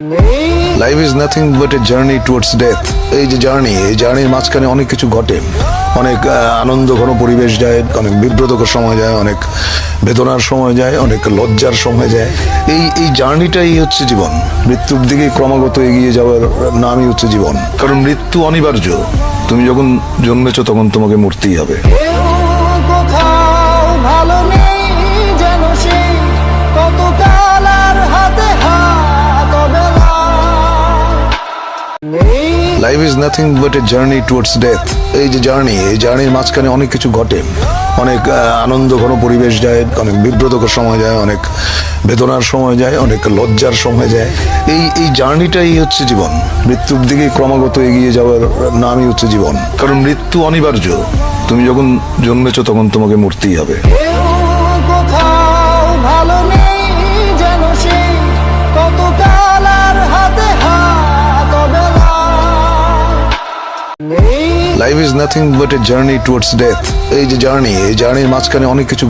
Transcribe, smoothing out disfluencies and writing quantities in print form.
Life is nothing but a journey towards death. এই যে জার্নির মাঝখানে অনেক কিছু ঘটে, অনেক আনন্দ ঘন পরিবেশ যায়, অনেক বিব্রতকর সময় যায়, অনেক বেদনার সময় যায়, অনেক লজ্জার সময় যায়। এই জার্নিটাই হচ্ছে জীবন। মৃত্যুর দিকে ক্রমাগত এগিয়ে যাওয়ার নামই হচ্ছে জীবন, কারণ মৃত্যু অনিবার্য। তুমি যখন জন্মেছো তখন তোমাকে মরতেই হবে। Life is nothing but a journey towards death. এই যে জার্নির মাঝখানে অনেক কিছু ঘটে, অনেক আনন্দ ঘন পরিবেশ যায়, অনেক বিব্রতকর সময় যায়, অনেক বেদনার সময় যায়, অনেক লজ্জার সময় যায়। এই জার্নিটাই হচ্ছে জীবন। মৃত্যুর দিকে ক্রমাগত এগিয়ে যাওয়ার নামই হচ্ছে জীবন, কারণ মৃত্যু অনিবার্য। তুমি যখন জন্মেছো তখন তোমাকে মরতেই হবে। Life is nothing but a journey towards death. এই যে জার্নির মাঝখানে অনেক কিছু